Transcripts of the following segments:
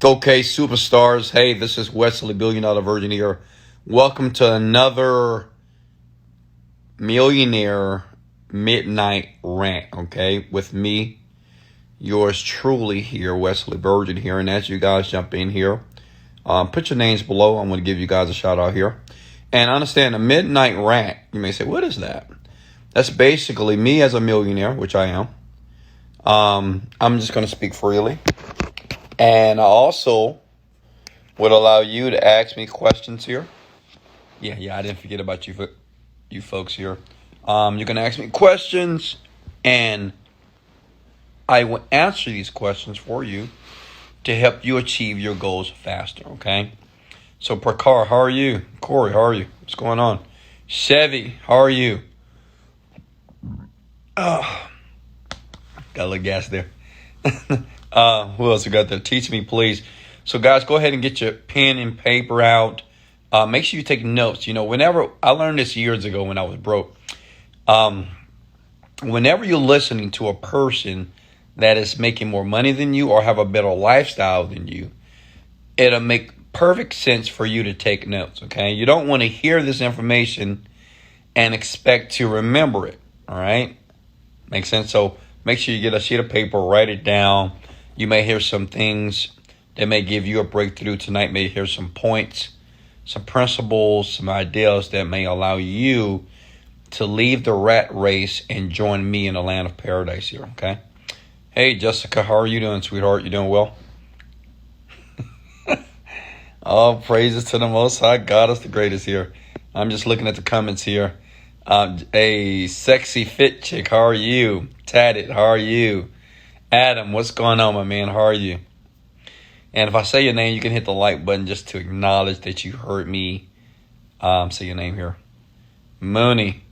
Okay, superstars. Hey, this is Wesley Virgin here. Welcome to another Millionaire Midnight Rant, okay? With me, yours truly here, Wesley Virgin here. And as you guys jump in here, put your names below. I'm going to give you guys a shout out here. And understand a Midnight Rant, you may say, what is that? That's basically me as a millionaire, which I am. I'm just going to speak freely. And I also would allow you to ask me questions here. Yeah, I didn't forget about you folks here. You can ask me questions, and I will answer these questions for you to help you achieve your goals faster, okay? So, Prakar, how are you? Corey, how are you? What's going on? Chevy, how are you? Got a little gas there. Who else we got there? Teach me, please. So, guys, go ahead and get your pen and paper out. Make sure you take notes. You know, whenever I learned this years ago when I was broke. Whenever you're listening to a person that is making more money than you or have a better lifestyle than you, it'll make perfect sense for you to take notes. Okay, you don't want to hear this information and expect to remember it. All right, makes sense. So make sure you get a sheet of paper, write it down. You may hear some things that may give you a breakthrough tonight. May hear some points, some principles, some ideas that may allow you to leave the rat race and join me in the land of paradise here, okay? Hey, Jessica, how are you doing, sweetheart? You doing well? All praises to the Most High. God is the greatest here. I'm just looking at the comments here. A sexy fit chick, how are you? Tatted, how are you? Adam, what's going on, my man? How are you? And if I say your name, you can hit the like button just to acknowledge that you heard me say your name here. Mooney,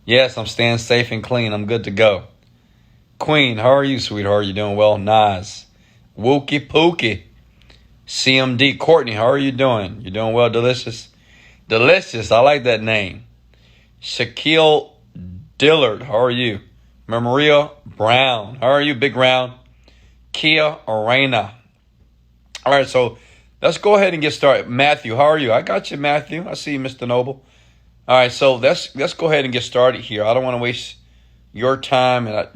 yes, I'm staying safe and clean. I'm good to go. Queen, how are you, sweetheart? You doing well? Nas, Wookie Pookie, CMD, Courtney, how are you doing? You doing well? Delicious? Delicious, I like that name. Shaquille Dillard, how are you? Maria Brown, how are you, Big Round? Kia Arena. All right, so let's go ahead and get started. Matthew, how are you? I got you, Matthew. I see you, Mr. Noble. All right, so let's go ahead and get started here. I don't want to waste your time, and I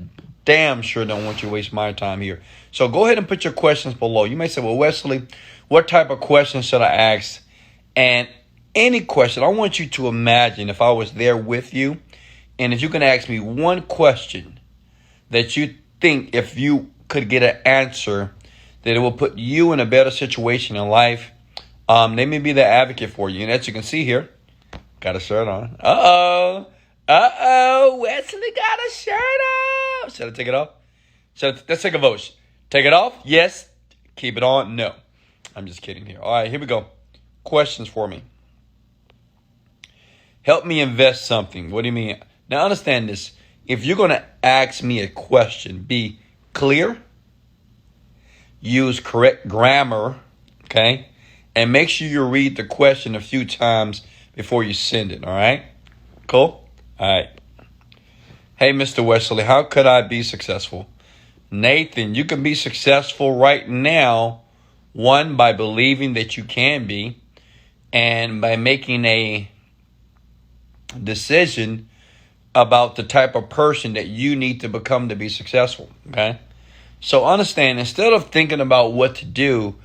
damn sure don't want you to waste my time here. So go ahead and put your questions below. You may say, well, Wesley, what type of questions should I ask? And any question, I want you to imagine if I was there with you, and if you can ask me one question that you think if you could get an answer that it will put you in a better situation in life, they may be the advocate for you. And as you can see here, got a shirt on. Wesley got a shirt on. Should I take it off? Let's take a vote. Take it off? Yes. Keep it on? No. I'm just kidding here. All right, here we go. Questions for me. Help me invest something. What do you mean? Now, understand this. If you're going to ask me a question, be clear, use correct grammar, okay? And make sure you read the question a few times before you send it, all right? Cool? All right. Hey, Mr. Wesley, how could I be successful? Nathan, you can be successful right now, one, by believing that you can be, and by making a decision about the type of person that you need to become to be successful, okay? So understand, instead of thinking about what to do,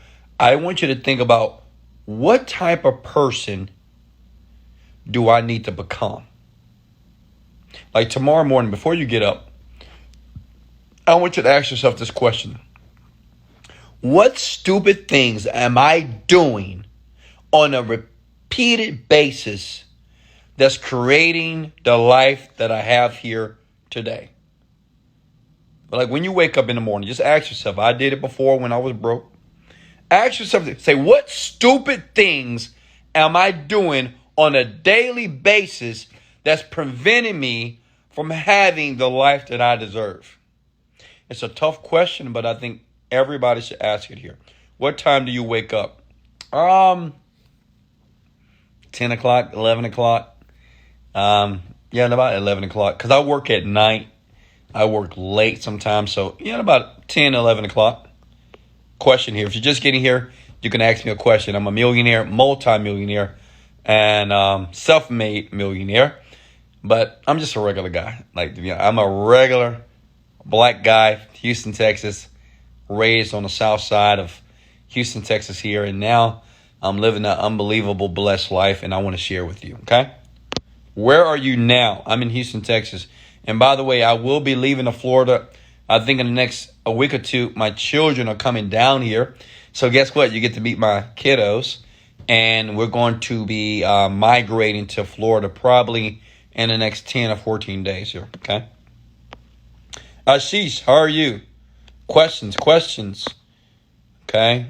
I want you to think about what type of person do I need to become? Like tomorrow morning, before you get up, I want you to ask yourself this question. What stupid things am I doing on a repeated basis that's creating the life that I have here today? But like when you wake up in the morning, just ask yourself, I did it before when I was broke. Ask yourself, say, what stupid things am I doing on a daily basis that's preventing me from having the life that I deserve? It's a tough question, but I think everybody should ask it here. What time do you wake up? 10 o'clock, 11 o'clock. About 11 o'clock. Because I work at night. I work late sometimes. So, about 10, 11 o'clock. question here. If you're just getting here, you can ask me a question. I'm a millionaire, multi-millionaire, and self-made millionaire. But I'm just a regular guy. Like, I'm a regular black guy, Houston, Texas, raised on the south side of Houston, Texas here. And now I'm living an unbelievable, blessed life, and I want to share with you, okay? Where are you now? I'm in Houston, Texas. And by the way, I will be leaving to Florida. I think in the next a week or two, my children are coming down here. So guess what? You get to meet my kiddos. And we're going to be migrating to Florida probably in the next 10 or 14 days here, okay? Ashish, how are you? Questions. Okay.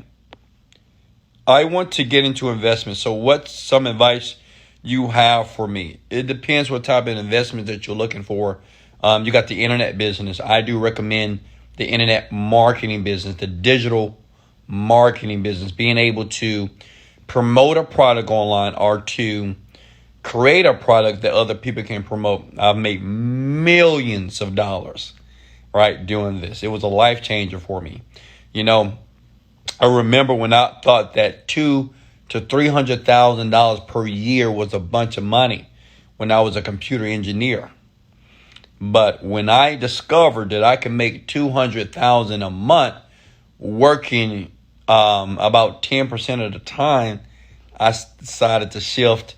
I want to get into investments. So what's some advice you have for me? It depends what type of investment that you're looking for. You got the internet business. I do recommend the internet marketing business, the digital marketing business, being able to promote a product online or to create a product that other people can promote. I've made millions of dollars, right, doing this. It was a life changer for me. You know, I remember when I thought that $200,000 to $300,000 per year was a bunch of money when I was a computer engineer. But when I discovered that I could make $200,000 a month working about 10% of the time, I decided to shift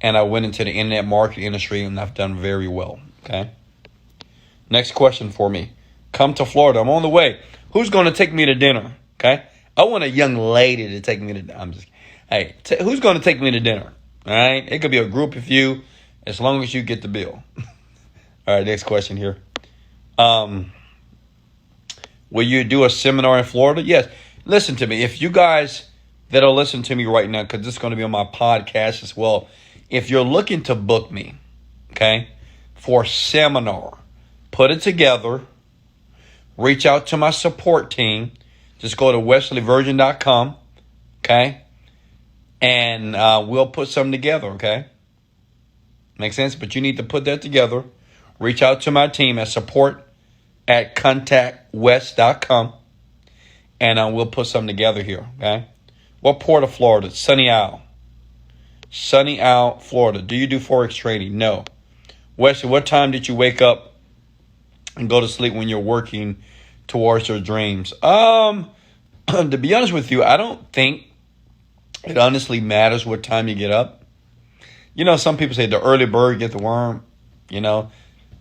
and I went into the internet marketing industry, and I've done very well. Okay. Next question for me. Come to Florida. I'm on the way. Who's going to take me to dinner? Okay. I want a young lady to take me to dinner. Who's going to take me to dinner? All right. It could be a group of you as long as you get the bill. All right. Next question here. Will you do a seminar in Florida? Yes. Listen to me. If you guys that are listening to me right now, because this is going to be on my podcast as well, if you're looking to book me, okay, for a seminar, put it together, reach out to my support team. Just go to wesleyvirgin.com, okay, and we'll put something together, okay? Makes sense? But you need to put that together. Reach out to my team at support@contactwest.com, and we'll put something together here, okay? What port of Florida? Sunny Isle, Florida. Do you do Forex trading? No. Wesley, what time did you wake up and go to sleep when you're working towards your dreams? To be honest with you, I don't think it honestly matters what time you get up. You know, some people say the early bird get the worm, you know,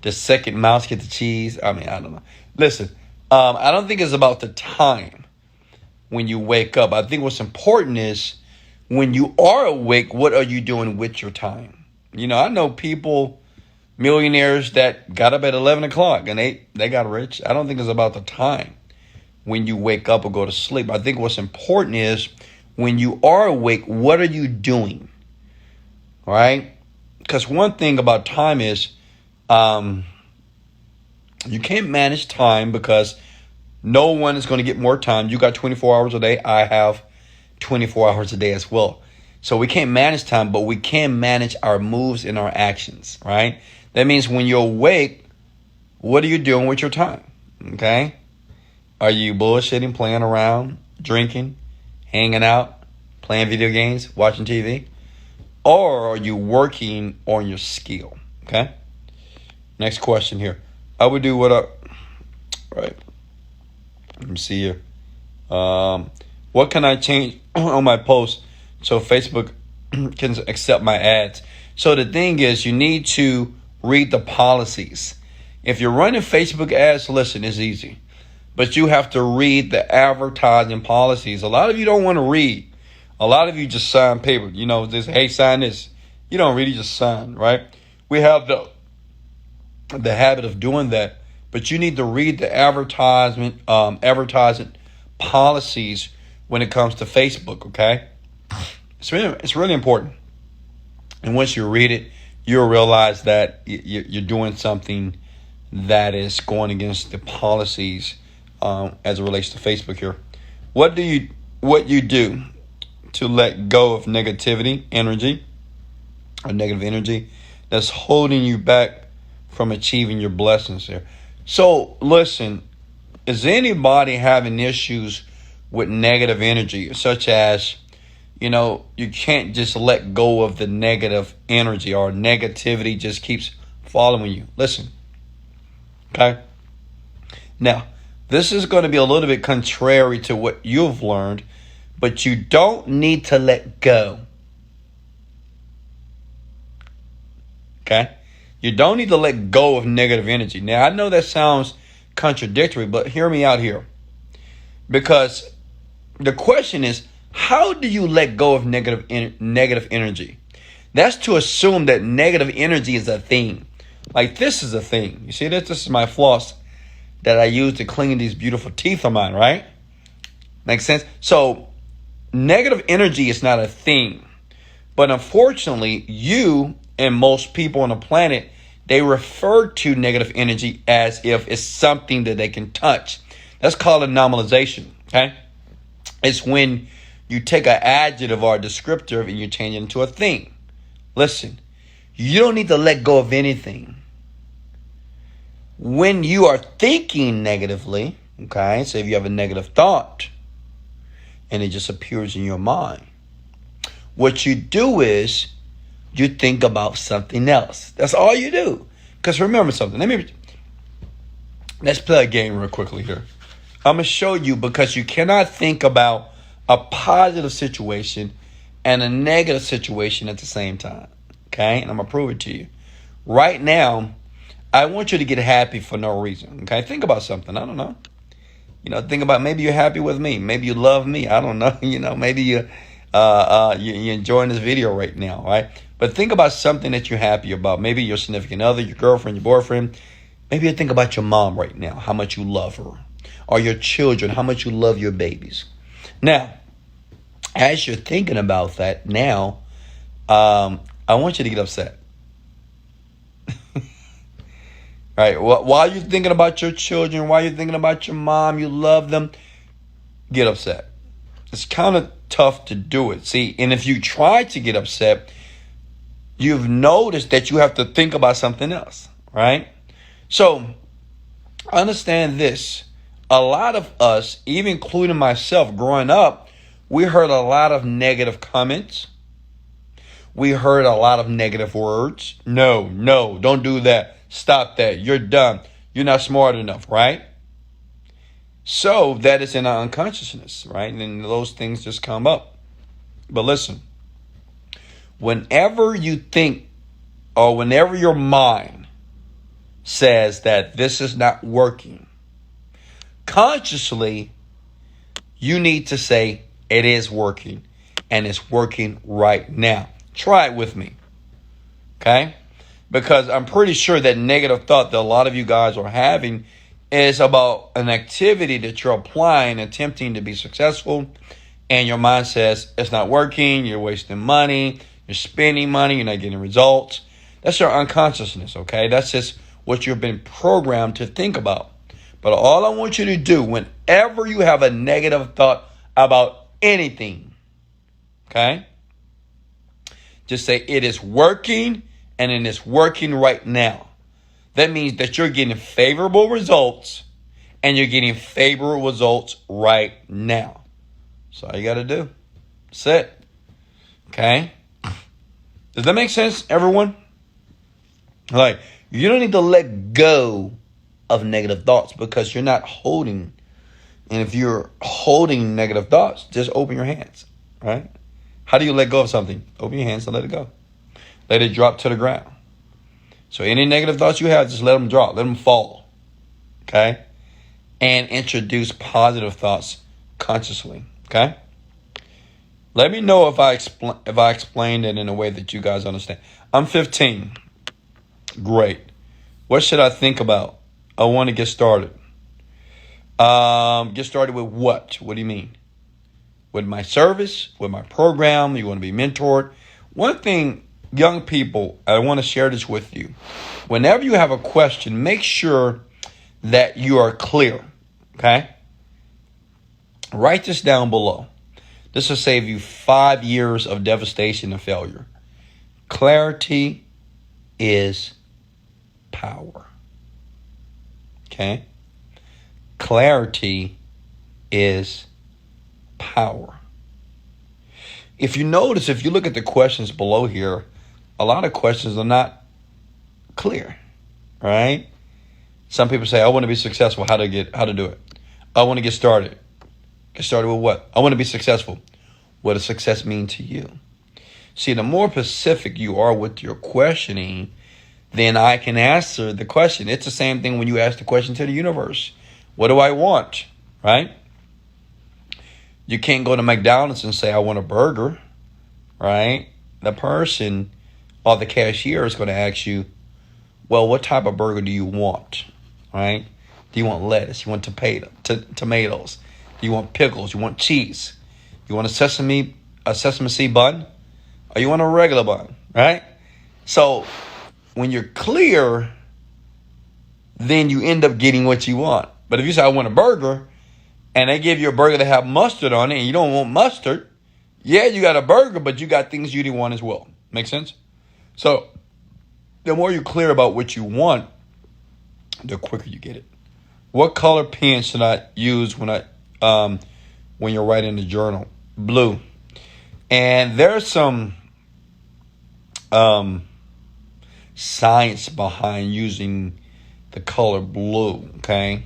the second mouse get the cheese. I mean, I don't know. Listen, I don't think it's about the time when you wake up. I think what's important is when you are awake, what are you doing with your time? You know, I know people, millionaires that got up at 11 o'clock and they got rich. I don't think it's about the time when you wake up or go to sleep. I think what's important is when you are awake, what are you doing? All right? Because one thing about time is you can't manage time because no one is going to get more time. You got 24 hours a day. I have 24 hours a day as well. So we can't manage time, but we can manage our moves and our actions, right? That means when you're awake, what are you doing with your time? Okay? Are you bullshitting, playing around, drinking, hanging out, playing video games, watching TV? Or are you working on your skill? Okay? Next question here. I would do what up? Right. Let me see here. What can I change on my post so Facebook can accept my ads? So the thing is, you need to read the policies. If you're running Facebook ads, listen, it's easy. But you have to read the advertising policies. A lot of you don't want to read. A lot of you just sign paper. You know, this, hey, sign this. You don't really just sign, right? We have the habit of doing that. But you need to read the advertising policies when it comes to Facebook, okay? It's really important. And once you read it, you'll realize that you're doing something that is going against the policies as it relates to Facebook here. What you do to let go of negative energy that's holding you back from achieving your blessings here? So listen, is anybody having issues with negative energy, such as, you can't just let go of the negative energy, or negativity just keeps following you. Listen, okay? Now, this is going to be a little bit contrary to what you've learned, but you don't need to let go. Okay? You don't need to let go of negative energy. Now, I know that sounds contradictory, but hear me out here. Because the question is, how do you let go of negative energy? That's to assume that negative energy is a thing. Like, this is a thing. You see this? This is my floss that I use to clean these beautiful teeth of mine, right? Makes sense? So, negative energy is not a thing. But unfortunately, you and most people on the planet, they refer to negative energy as if it's something that they can touch. That's called a normalization, okay? It's when you take an adjective or a descriptor and you change it into a thing. Listen, you don't need to let go of anything. When you are thinking negatively, okay, so if you have a negative thought and it just appears in your mind, what you do is you think about something else. That's all you do. Because remember something. Let's play a game real quickly here. I'm going to show you, because you cannot think about a positive situation and a negative situation at the same time. Okay? And I'm going to prove it to you. Right now, I want you to get happy for no reason. Okay? Think about something. I don't know. Think about, maybe you're happy with me. Maybe you love me. I don't know. Maybe you're enjoying this video right now, right? But think about something that you're happy about. Maybe your significant other, your girlfriend, your boyfriend. Maybe you think about your mom right now, how much you love her. Or your children, how much you love your babies. Now, as you're thinking about that now, I want you to get upset. Right? While you're thinking about your children, while you're thinking about your mom, you love them, get upset. It's kind of tough to do it. See, and if you try to get upset, you've noticed that you have to think about something else, right? So, understand this. A lot of us, even including myself, growing up, we heard a lot of negative comments. We heard a lot of negative words. No, don't do that. Stop that. You're dumb. You're not smart enough, right? So that is in our unconsciousness, right? And those things just come up. But listen, whenever you think, or whenever your mind says that this is not working, consciously, you need to say, it is working, and it's working right now. Try it with me, okay? Because I'm pretty sure that negative thought that a lot of you guys are having is about an activity that you're applying, attempting to be successful, and your mind says it's not working, you're wasting money, you're spending money, you're not getting results. That's your unconsciousness, okay? That's just what you've been programmed to think about. But all I want you to do, whenever you have a negative thought about anything, okay, just say it is working, and it is working right now. That means that you're getting favorable results, and you're getting favorable results right now. That's all you got to do. That's it. Okay? Does that make sense, everyone? Like, you don't need to let go of negative thoughts, because you're not holding. And if you're holding negative thoughts, just open your hands, right? How do you let go of something? Open your hands and let it go. Let it drop to the ground. So any negative thoughts you have, just let them drop, let them fall, okay? And introduce positive thoughts consciously, okay? Let me know if I explained it in a way that you guys understand. I'm 15. Great. What should I think about? I want to get started. Get started with what? What do you mean? With my service? With my program? You want to be mentored? One thing, young people, I want to share this with you. Whenever you have a question, make sure that you are clear. Okay? Write this down below. This will save you 5 years of devastation and failure. Clarity is power. Okay? Clarity is power. If you notice, if you look at the questions below here, a lot of questions are not clear, right? Some people say, I want to be successful. How to do it? I want to get started. Get started with what? I want to be successful. What does success mean to you? See, the more specific you are with your questioning, then I can answer the question. It's the same thing when you ask the question to the universe. What do I want? Right? You can't go to McDonald's and say, I want a burger. Right? The person or the cashier is going to ask you, well, what type of burger do you want? Right? Do you want lettuce? You want tomatoes? Do you want pickles? You want cheese? You want a sesame seed bun? Or you want a regular bun? Right? So when you're clear, then you end up getting what you want. But if you say, I want a burger, and they give you a burger that have mustard on it, and you don't want mustard, yeah, you got a burger, but you got things you didn't want as well. Make sense? So the more you're clear about what you want, the quicker you get it. What color pen should I use when you're writing the journal? Blue. And there's some science behind using the color blue, okay?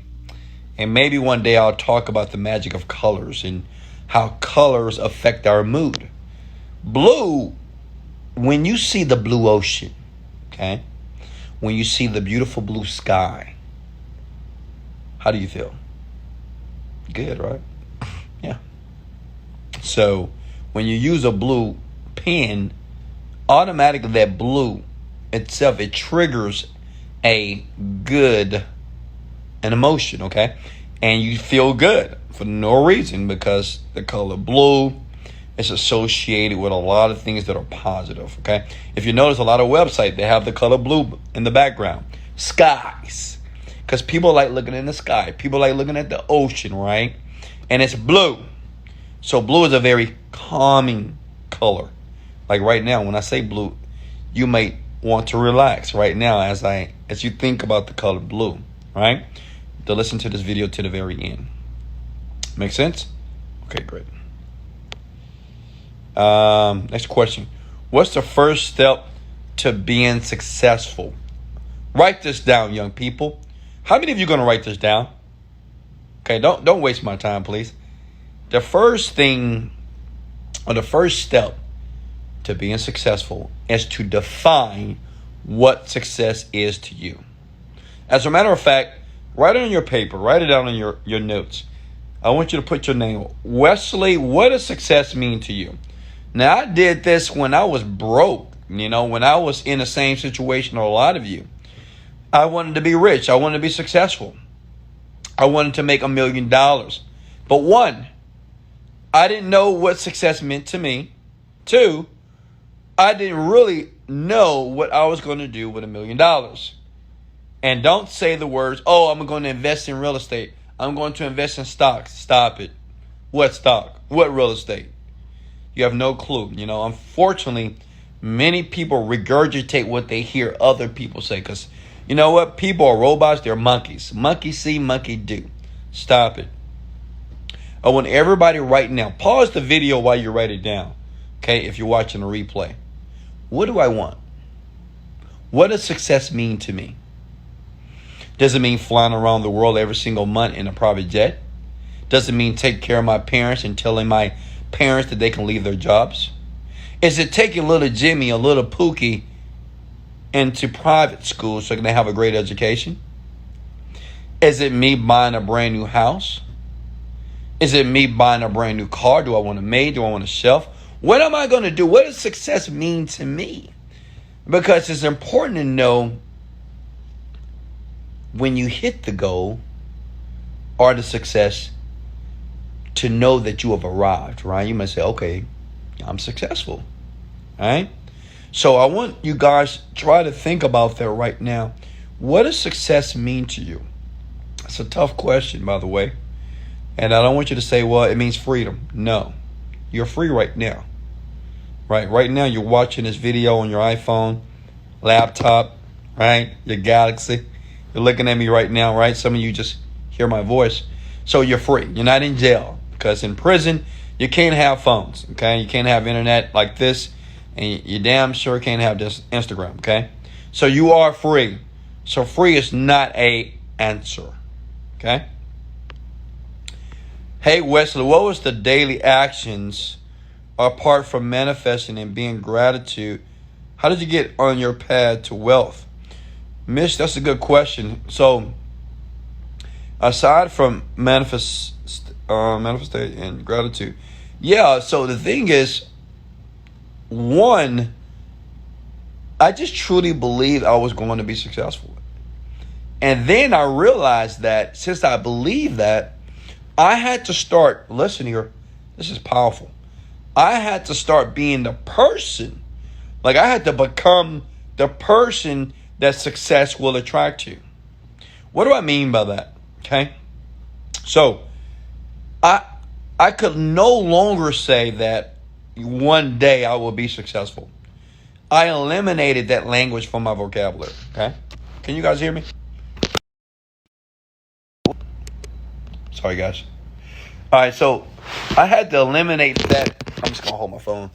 And maybe one day I'll talk about the magic of colors and how colors affect our mood. Blue, when you see the blue ocean, okay? When you see the beautiful blue sky, how do you feel? Good, right? Yeah. So when you use a blue pen, automatically that blue itself, it triggers an emotion, okay? And you feel good for no reason, because the color blue is associated with a lot of things that are positive, okay? If you notice, a lot of websites, they have the color blue in the background. Skies. Because people like looking in the sky. People like looking at the ocean, right? And it's blue. So blue is a very calming color. Like right now, when I say blue, you might want to relax right now as you think about the color blue, right? To listen to this video to the very end. Make sense? Okay, great. Next question. What's the first step to being successful? Write this down, young people. How many of you are going to write this down? Okay, don't waste my time, please. The first thing, or the first step to being successful, is to define what success is to you. As a matter of fact, write it on your paper. Write it down on your notes. I want you to put your name. Wesley, what does success mean to you? Now, I did this when I was broke. When I was in the same situation as a lot of you. I wanted to be rich. I wanted to be successful. I wanted to make $1 million. But one, I didn't know what success meant to me. Two, I didn't really know what I was going to do with $1 million. And don't say the words, oh, I'm going to invest in real estate. I'm going to invest in stocks. Stop it. What stock? What real estate? You have no clue. Unfortunately, many people regurgitate what they hear other people say, because you know what? People are robots. They're monkeys. Monkey see, monkey do. Stop it. I want everybody right now, pause the video while you write it down. Okay, if you're watching a replay. What do I want? What does success mean to me? Does it mean flying around the world every single month in a private jet? Does it mean take care of my parents and telling my parents that they can leave their jobs? Is it taking little Jimmy or little Pookie into private school so they can have a great education? Is it me buying a brand new house? Is it me buying a brand new car? Do I want a maid? Do I want a chef? What am I going to do? What does success mean to me? Because it's important to know when you hit the goal or the success, to know that you have arrived, right? You might say, okay, I'm successful, right? So I want you guys try to think about that right now. What does success mean to you? It's a tough question, by the way. And I don't want you to say, well, it means freedom. No, you're free right now. Right now you're watching this video on your iPhone, laptop, right? Your Galaxy. You're looking at me right now, right? Some of you just hear my voice. So you're free. You're not in jail. Because in prison, you can't have phones, okay? You can't have internet like this, and you damn sure can't have this Instagram, okay? So you are free. So free is not a answer, okay? Hey, Wesley, what was the daily actions apart from manifesting and being gratitude? How did you get on your path to wealth? Miss, that's a good question. So, aside from manifestation and gratitude, yeah. So the thing is, one, I just truly believed I was going to be successful, and then I realized that since I believed that, I had to start. Listen here, this is powerful. I had to start being the person. Like I had to become the person that success will attract you. What do I mean by that? Okay. So I could no longer say that one day I will be successful. I eliminated that language from my vocabulary. Okay. Can you guys hear me? Sorry, guys. All right. So I had to eliminate that. I'm just going to hold my phone.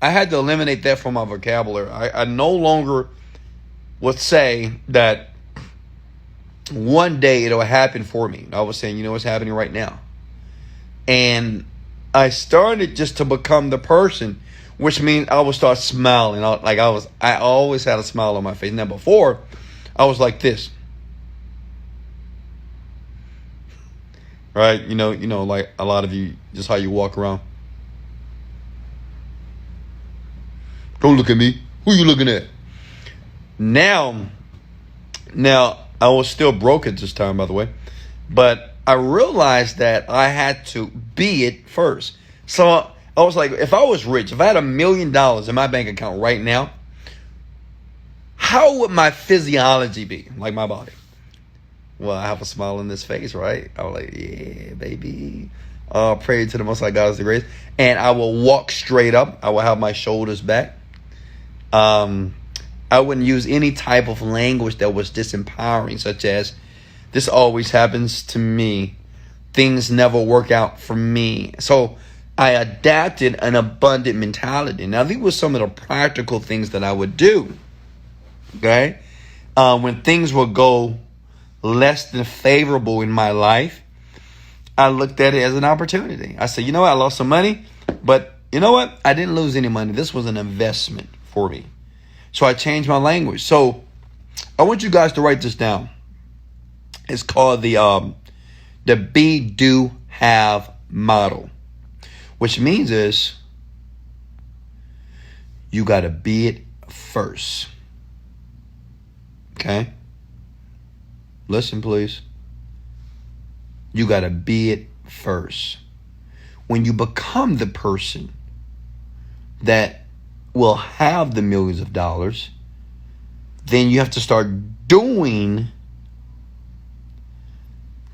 I had to eliminate that from my vocabulary. I no longer would say that one day it'll happen for me. I was saying, you know what's happening right now. And I started just to become the person, which means I would start smiling. I always had a smile on my face. Now before, I was like this. Right? You know, like a lot of you, just how you walk around. Don't look at me. Who you looking at? Now I was still broke at this time, by the way, but I realized that I had to be it first. So I was like, if I was rich, if I had $1 million in my bank account right now, how would my physiology be, like my body? Well, I have a smile on this face, right? I was like, yeah, baby. Pray to the Most High God is the greatest. And I will walk straight up. I will have my shoulders back. I wouldn't use any type of language that was disempowering, such as, this always happens to me. Things never work out for me. So I adapted an abundant mentality. Now, these were some of the practical things that I would do. Okay? When things would go less than favorable in my life, I looked at it as an opportunity. I said, you know what? I lost some money, but you know what? I didn't lose any money. This was an investment for me. So I changed my language. So I want you guys to write this down. It's called the be, do, have model, which means is you got to be it first. Okay? Listen, please. You got to be it first. When you become the person that will have the millions of dollars, then you have to start doing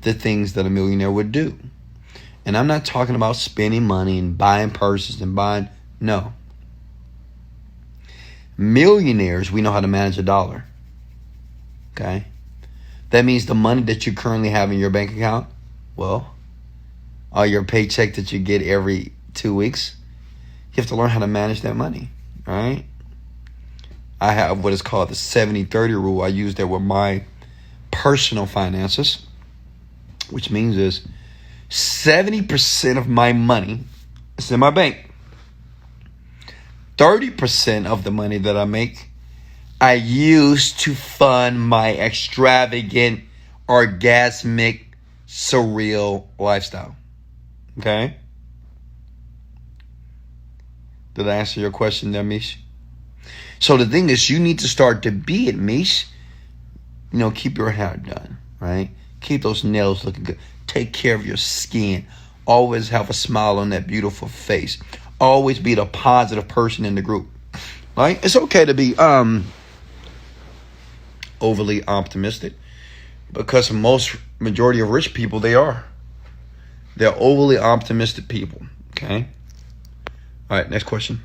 the things that a millionaire would do. And I'm not talking about spending money and buying purses and buying, no. Millionaires, we know how to manage a dollar. Okay? That means the money that you currently have in your bank account, well, or your paycheck that you get every 2 weeks, you have to learn how to manage that money, right? I have what is called the 70-30 rule. I use that with my personal finances, which means is 70% of my money is in my bank. 30% of the money that I make, I use to fund my extravagant, orgasmic, surreal lifestyle. Okay? Did I answer your question there, Mish? So the thing is, you need to start to be it, Mish. You know, keep your hair done, right? Keep those nails looking good. Take care of your skin. Always have a smile on that beautiful face. Always be the positive person in the group, right? It's okay to be overly optimistic, because majority of rich people, they're overly optimistic people. Okay. All right. Next question.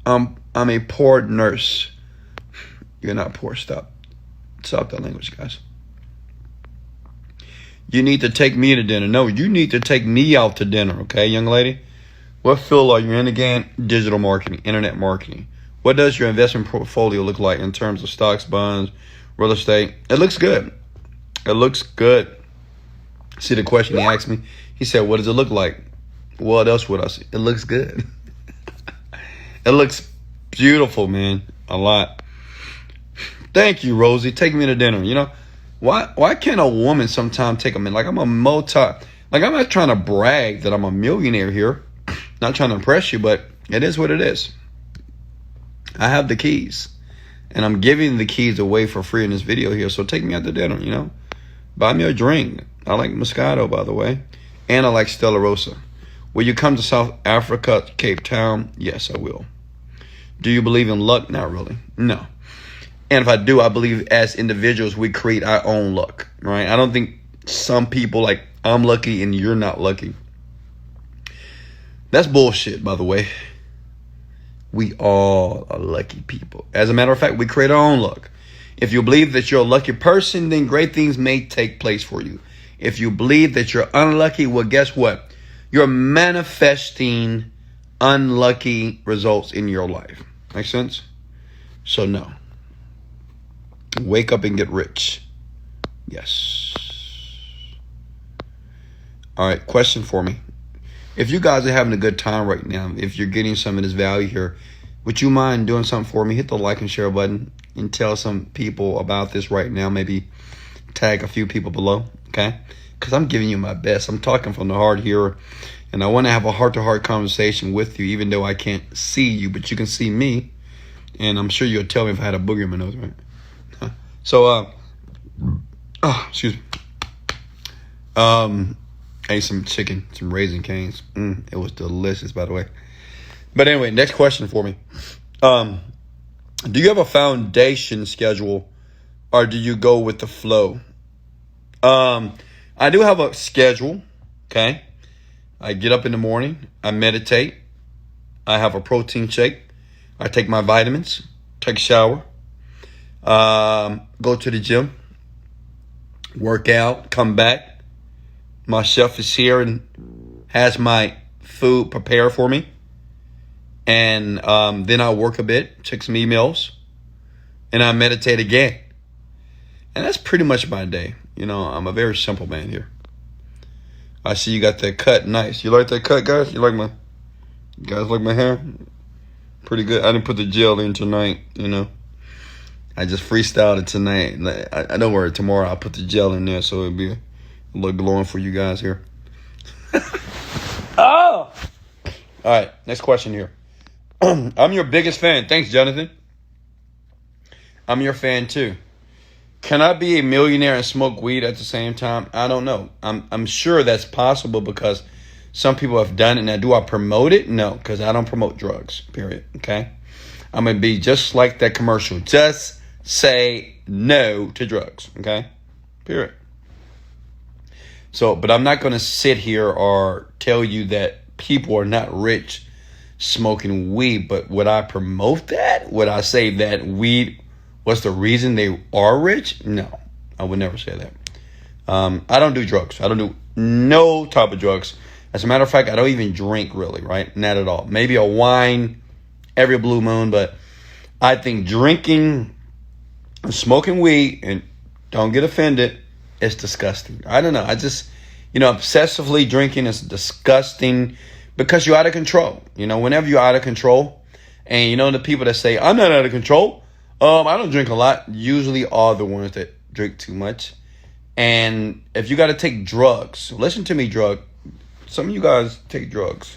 I'm a poor nurse. You're not poor. Stop that language, guys. You need to take me to dinner. No, you need to take me out to dinner, okay, young lady? What field are you in again? Digital marketing, internet marketing. What does your investment portfolio look like in terms of stocks, bonds, real estate? It looks good. It looks good. See the question he asked me? He said, what does it look like? What else would I say? It looks good. It looks beautiful, man. A lot. Thank you, Rosie. Take me to dinner. You know, why can't a woman sometimes take a man? Like, I'm not trying to brag that I'm a millionaire here. Not trying to impress you, but it is what it is. I have the keys. And I'm giving the keys away for free in this video here. So take me out to dinner, you know. Buy me a drink. I like Moscato, by the way. And I like Stella Rosa. Will you come to South Africa, Cape Town? Yes, I will. Do you believe in luck? Not really. No. And if I do, I believe as individuals, we create our own luck, right? I don't think some people like, I'm lucky and you're not lucky. That's bullshit, by the way. We all are lucky people. As a matter of fact, we create our own luck. If you believe that you're a lucky person, then great things may take place for you. If you believe that you're unlucky, well, guess what? You're manifesting unlucky results in your life. Make sense? So no. Wake up and get rich. Yes. All right, question for me. If you guys are having a good time right now, if you're getting some of this value here, would you mind doing something for me? Hit the like and share button and tell some people about this right now. Maybe tag a few people below, okay? Because I'm giving you my best. I'm talking from the heart here, and I want to have a heart-to-heart conversation with you, even though I can't see you, but you can see me, and I'm sure you'll tell me if I had a booger in my nose, right? So, excuse me. Ate some chicken, some Raisin Canes. It was delicious, by the way. But anyway, next question for me. Do you have a foundation schedule, or do you go with the flow? I do have a schedule, okay? I get up in the morning. I meditate. I have a protein shake. I take my vitamins. Take a shower. Go to the gym. Work out. Come back. My chef is here and has my food prepared for me. And then I work a bit, check some emails, and I meditate again. And that's pretty much my day. You know, I'm a very simple man here. I see you got that cut. Nice. You like that cut, guys? You guys like my hair? Pretty good. I didn't put the gel in tonight, you know. I just freestyled it tonight. I don't worry. Tomorrow I'll put the gel in there so it'll be a little glowing for you guys here. Oh! All right. Next question here. I'm your biggest fan. Thanks, Jonathan. I'm your fan too. Can I be a millionaire and smoke weed at the same time? I don't know. I'm sure that's possible because some people have done it. Now, do I promote it? No, because I don't promote drugs, period. Okay? I'm going to be just like that commercial. Just say no to drugs. Okay? Period. So, but I'm not going to sit here or tell you that people are not rich smoking weed. But would I promote that? Would I say that weed was the reason they are rich? No, I would never say that. I don't do drugs. I don't do no type of drugs. As a matter of fact, I don't even drink really, right? Not at all. Maybe a wine every blue moon, but I think drinking and smoking weed, and don't get offended, it's disgusting. I don't know. I just, obsessively drinking is disgusting because you're out of control. Whenever you're out of control, and the people that say, I'm not out of control, I don't drink a lot, usually are the ones that drink too much. And if you got to take drugs, listen to me, some of you guys take drugs.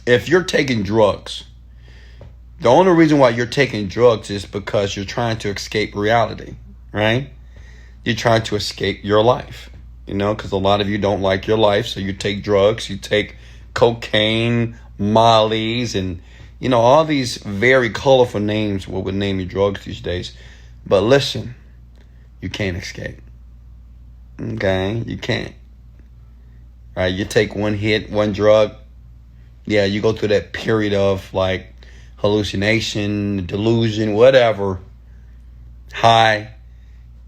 If you're taking drugs, the only reason why you're taking drugs is because you're trying to escape reality, right? You're trying to escape your life, because a lot of you don't like your life. So you take drugs, you take cocaine, mollies, and, all these very colorful names, what would name you drugs these days. But listen, you can't escape. Okay? You can't. Right? You take one hit, one drug. Yeah, you go through that period of like hallucination, delusion, whatever, high.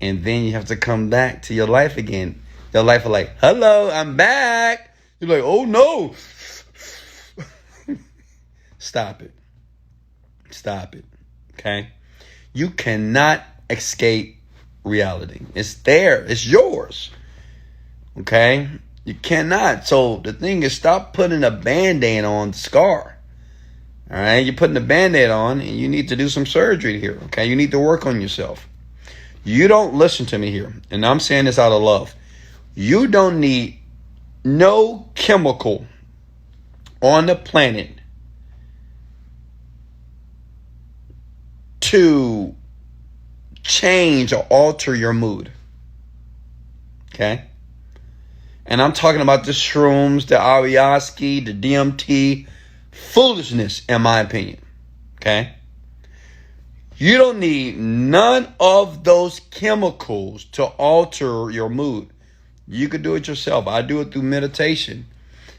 And then you have to come back to your life again. Your life is like, hello, I'm back. You're like, oh no. Stop it. Stop it. Okay? You cannot escape reality. It's there. It's yours. Okay? You cannot. So the thing is, stop putting a Band-Aid on the scar. All right? You're putting a Band-Aid on, and you need to do some surgery here. Okay? You need to work on yourself. You don't listen to me here, and I'm saying this out of love. You don't need no chemical on the planet to change or alter your mood. Okay? And I'm talking about the shrooms, the ayahuasca, the DMT. Foolishness, in my opinion. Okay? You don't need none of those chemicals to alter your mood. You could do it yourself. I do it through meditation.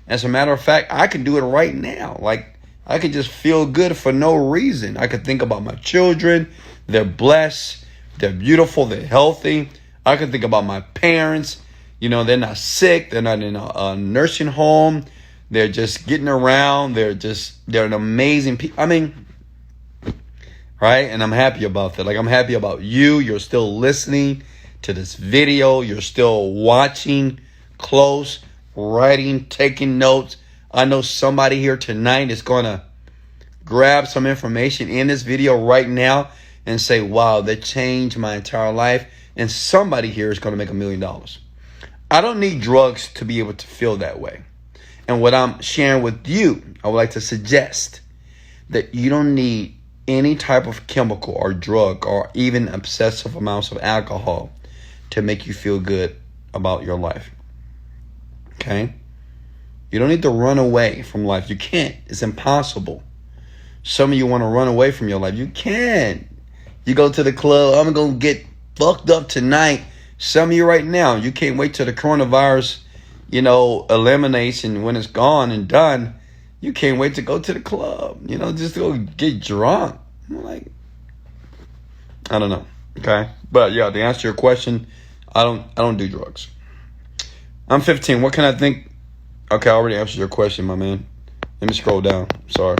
As a matter of fact, I can do it right now. Like, I could just feel good for no reason. I could think about my children. They're blessed. They're beautiful. They're healthy. I could think about my parents. You know, they're not sick. They're not in a nursing home. They're just getting around. They're an amazing people. I mean, right? And I'm happy about that. Like, I'm happy about you. You're still listening to this video. You're still watching close, writing, taking notes. I know somebody here tonight is going to grab some information in this video right now and say, wow, that changed my entire life. And somebody here is going to make $1 million. I don't need drugs to be able to feel that way. And what I'm sharing with you, I would like to suggest that you don't need any type of chemical or drug or even obsessive amounts of alcohol to make you feel good about your life. Okay? You don't need to run away from life. You can't. It's impossible. Some of you want to run away from your life. You can't. You go to the club, I'm going to get fucked up tonight. Some of you right now, you can't wait till the coronavirus, eliminates, and when it's gone and done, you can't wait to go to the club, just go get drunk. I'm like, I don't know. Okay. But yeah, to answer your question, I don't do drugs. I'm 15. What can I think? Okay, I already answered your question, my man. Let me scroll down. Sorry.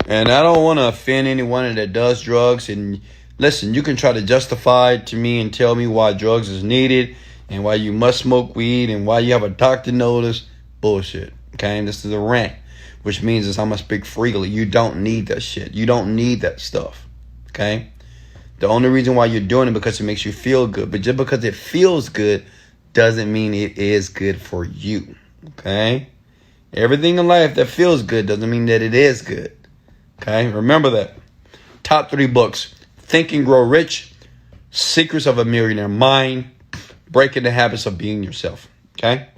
And I don't want to offend anyone that does drugs. And listen, you can try to justify it to me and tell me why drugs is needed and why you must smoke weed and why you have a doctor notice. Bullshit. Okay, and this is a rant, which means is I'm going to speak freely. You don't need that shit. You don't need that stuff. Okay? The only reason why you're doing it because it makes you feel good. But just because it feels good doesn't mean it is good for you. Okay? Everything in life that feels good doesn't mean that it is good. Okay? Remember that. Top 3 books. Think and Grow Rich. Secrets of a Millionaire Mind. Breaking the Habits of Being Yourself. Okay?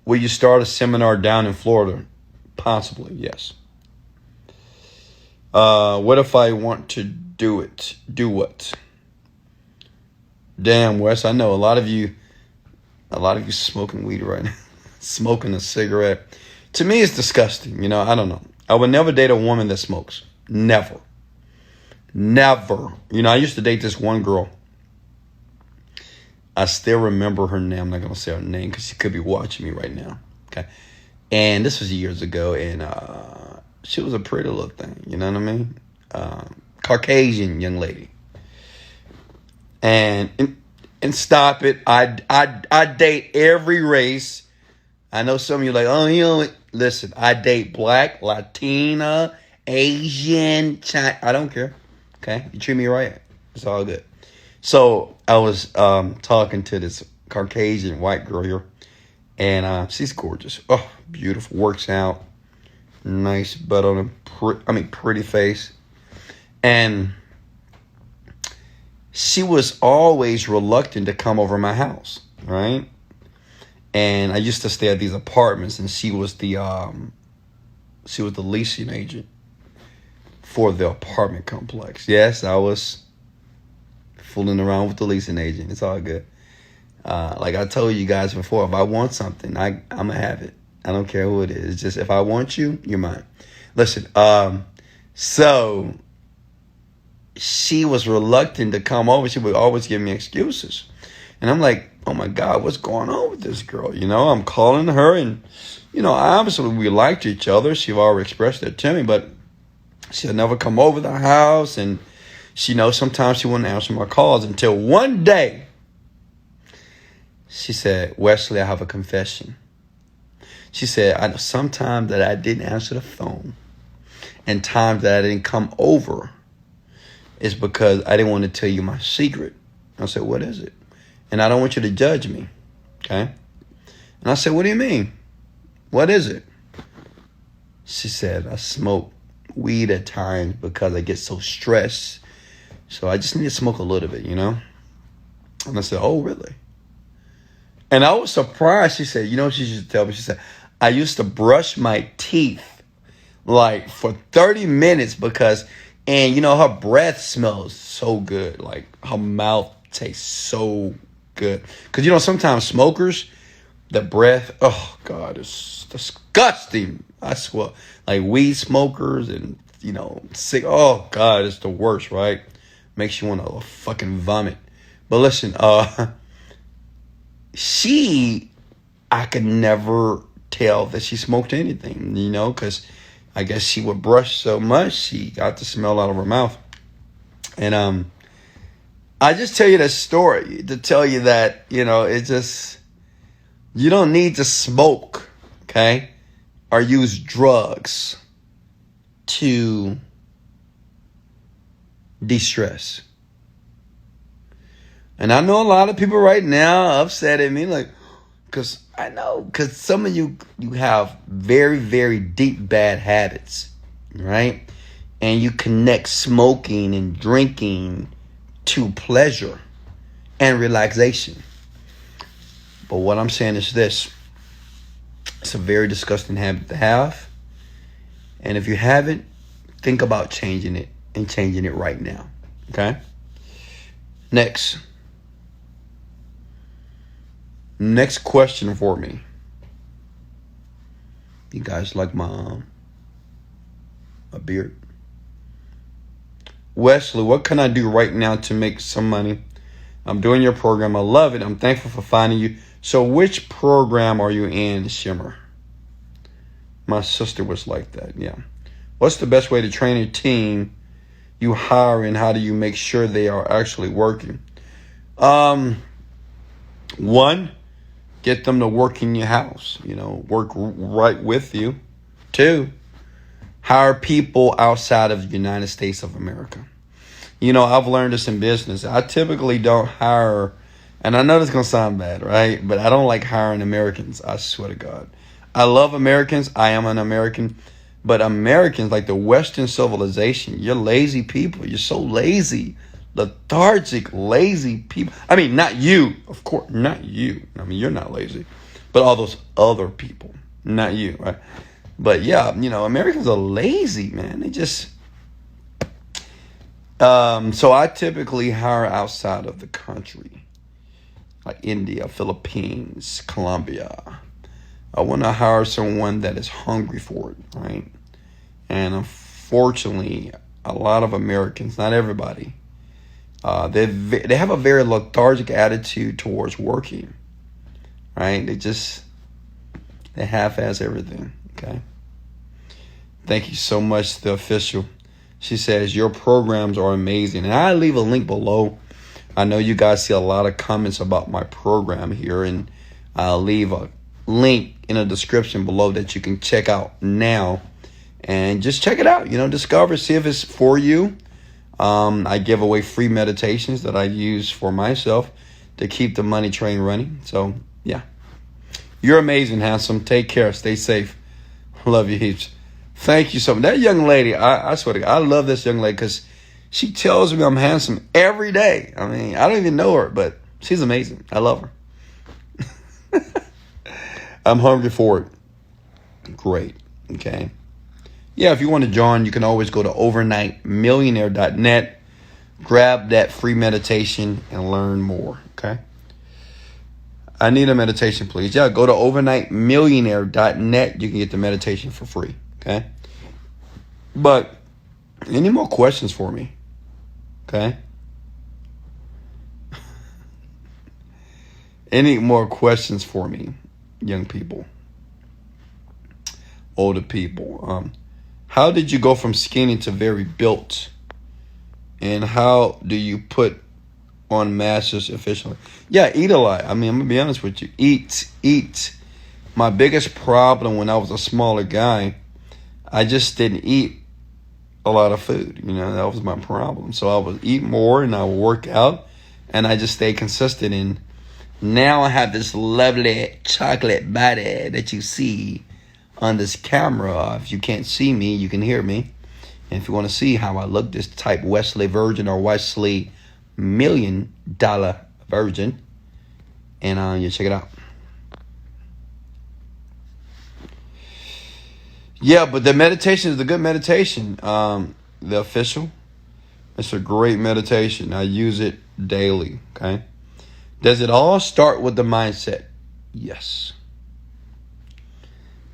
Will you start a seminar down in Florida? Possibly, yes. What if I want to do it? Do what? Damn, Wes, I know a lot of you smoking weed right now. Smoking a cigarette. To me, it's disgusting. I don't know. I would never date a woman that smokes. Never. Never. I used to date this one girl. I still remember her name. I'm not going to say her name because she could be watching me right now. Okay. And this was years ago. And she was a pretty little thing. You know what I mean? Caucasian young lady. And stop it. I date every race. I know some of you are like, oh, listen, I date Black, Latina, Asian, China. I don't care. Okay. You treat me right. It's all good. So I was talking to this Caucasian white girl here, and she's gorgeous. Oh, beautiful. Works out. Nice butt on a pretty face. And she was always reluctant to come over my house, right? And I used to stay at these apartments, and she was the leasing agent for the apartment complex. Yes, I was fooling around with the leasing agent. It's all good. Like I told you guys before, if I want something, I'm going to have it. I don't care who it is. It's just if I want you, you're mine. Listen, so she was reluctant to come over. She would always give me excuses. And I'm like, oh my God, what's going on with this girl? I'm calling her, and, obviously we liked each other. She already expressed that to me, but she'll never come over the house. And she knows sometimes she wouldn't answer my calls until one day she said, Wesley, I have a confession. She said, I know sometimes that I didn't answer the phone and times that I didn't come over is because I didn't want to tell you my secret. I said, what is it? And I don't want you to judge me. Okay? And I said, what do you mean? What is it? She said, I smoke weed at times because I get so stressed. So I just need to smoke a little bit, And I said, oh, really? And I was surprised. She said, she used to tell me? She said, I used to brush my teeth like for 30 minutes because, and her breath smells so good. Like her mouth tastes so good. Because, sometimes smokers, the breath, oh God, it's disgusting. I swear. Like weed smokers and, sick. Oh God, it's the worst, right? Makes you want to fucking vomit. But listen, I could never tell that she smoked anything, because I guess she would brush so much, she got the smell out of her mouth. And I just tell you that story to tell you that, it just, you don't need to smoke, okay, or use drugs to de-stress. And I know a lot of people right now upset at me, like, because some of you have very, very deep bad habits, right? And you connect smoking and drinking to pleasure and relaxation. But what I'm saying is this. It's a very disgusting habit to have. And if you haven't, think about changing it and changing it right now. Okay? Next question for me. You guys like my beard? Wesley, what can I do right now to make some money? I'm doing your program. I love it. I'm thankful for finding you. So which program are you in, Shimmer? My sister was like that, yeah. What's the best way to train a team you hire, and how do you make sure they are actually working? One, get them to work in your house, work right with you. Two, hire people outside of the United States of America. I've learned this in business. I typically don't hire, and I know this is going to sound bad, right? But I don't like hiring Americans. I swear to God. I love Americans. I am an American. But Americans, like the Western civilization, you're lazy people. You're so lazy, lethargic, lazy people. I mean, not you, of course, not you. I mean, you're not lazy, but all those other people, not you, right? But yeah, Americans are lazy, man. They just, so I typically hire outside of the country, like India, Philippines, Colombia. I want to hire someone that is hungry for it, right? And unfortunately, a lot of Americans, not everybody, they have a very lethargic attitude towards working, right? They half-ass everything, okay? Thank you so much, the official. She says, your programs are amazing. And I leave a link below. I know you guys see a lot of comments about my program here, and I'll leave a link in the description below that you can check out now. And just check it out, discover, see if it's for you. I give away free meditations that I use for myself to keep the money train running. So, yeah. You're amazing, handsome. Take care. Stay safe. Love you heaps. Thank you so much. That young lady, I swear to God, I love this young lady because she tells me I'm handsome every day. I mean, I don't even know her, but she's amazing. I love her. I'm hungry for it. Great. Okay. Yeah, if you want to join, you can always go to overnightmillionaire.net, grab that free meditation, and learn more. Okay. I need a meditation, please. Yeah, go to overnightmillionaire.net. You can get the meditation for free. Okay. But any more questions for me? Okay? Any more questions for me, young people? Older people? How did you go from skinny to very built? And how do you put on masses efficiently? Yeah, eat a lot. I mean, I'm going to be honest with you. Eat. My biggest problem when I was a smaller guy, I just didn't eat a lot of food. You know, that was my problem. So I would eat more and I would work out and I just stayed consistent. And now I have this lovely chocolate body that you see on this camera. If you can't see me, you can hear me. And if you want to see how I look, just type Wesley Virgin or Wesley $1,000,000 Virgin. And you check it out. Yeah, but the meditation is a good meditation. The official. It's a great meditation. I use it daily. Okay. Does it all start with the mindset? Yes.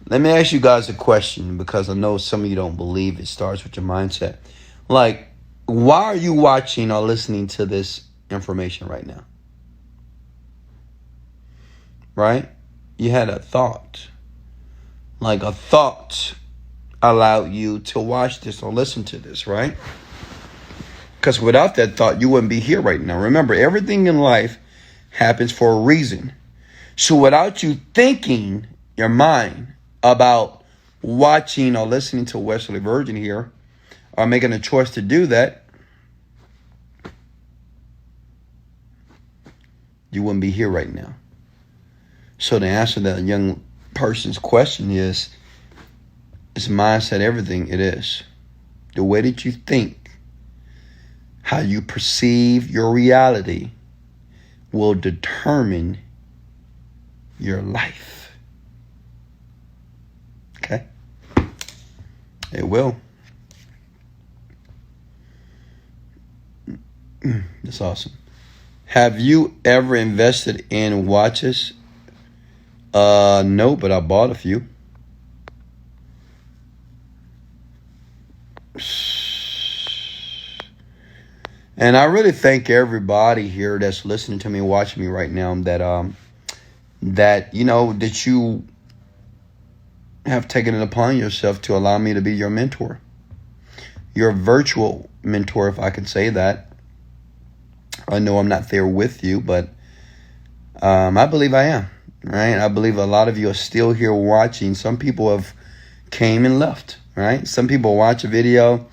Let me ask you guys a question because I know some of you don't believe it starts with your mindset. Like, why are you watching or listening to this information right now? Right? You had a thought. Like a thought allowed you to watch this or listen to this, right? Because without that thought, you wouldn't be here right now. Remember, everything in life happens for a reason. So without you thinking your mind about watching or listening to Wesley Virgin here, or making a choice to do that, you wouldn't be here right now. So the answer to that young person's question is mindset everything? It is. The way that you think, how you perceive your reality will determine your life. Okay? It will. That's awesome. Have you ever invested in watches? No, but I bought a few. And I really thank everybody here that's listening to me, watching me right now, that you have taken it upon yourself to allow me to be your mentor, your virtual mentor, if I can say that. I know I'm not there with you, but I believe I am. Right? I believe a lot of you are still here watching. Some people have came and left. Right? Some people watch a video,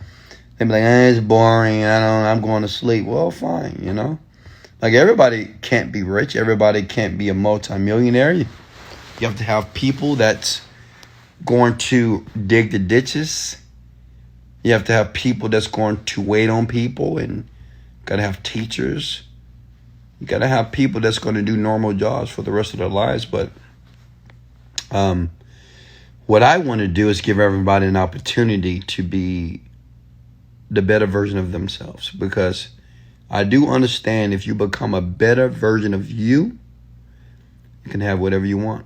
they be like, it's boring. I'm going to sleep. Well, fine. Like everybody can't be rich. Everybody can't be a multimillionaire. You have to have people that's going to dig the ditches. You have to have people that's going to wait on people, and got to have teachers. You got to have people that's going to do normal jobs for the rest of their lives. But what I want to do is give everybody an opportunity to be the better version of themselves. Because I do understand if you become a better version of you, you can have whatever you want.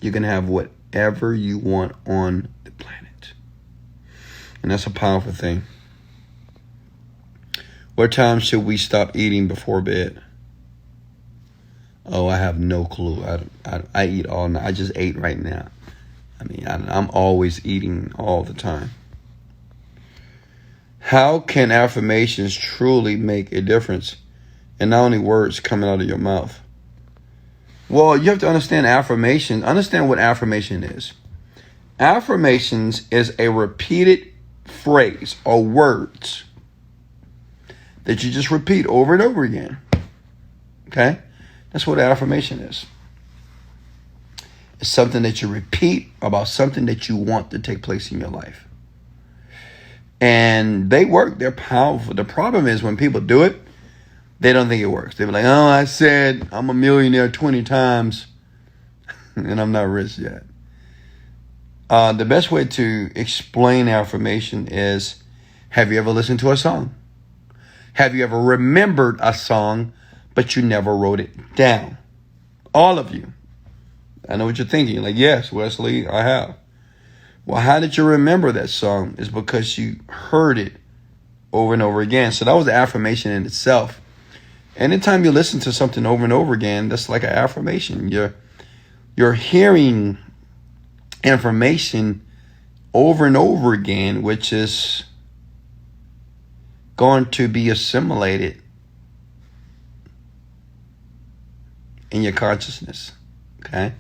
You can have whatever you want on the planet. And that's a powerful thing. What time should we stop eating before bed? Oh, I have no clue. I eat all night. I just ate right now. I mean, I'm always eating all the time. How can affirmations truly make a difference? And not only words coming out of your mouth. Well, you have to understand affirmation. Understand what affirmation is. Affirmations is a repeated phrase or words that you just repeat over and over again. Okay? That's what affirmation is. It's something that you repeat about something that you want to take place in your life. And they work. They're powerful. The problem is when people do it, they don't think it works. They're like, oh, I said I'm a millionaire 20 times and I'm not rich yet. The best way to explain affirmation is, have you ever listened to a song? Have you ever remembered a song, but you never wrote it down? All of you. I know what you're thinking. Like, yes, Wesley, I have. Well, how did you remember that song? It's because you heard it over and over again. So that was the affirmation in itself. Anytime you listen to something over and over again, that's like an affirmation. You're hearing information over and over again, which is going to be assimilated in your consciousness. Okay?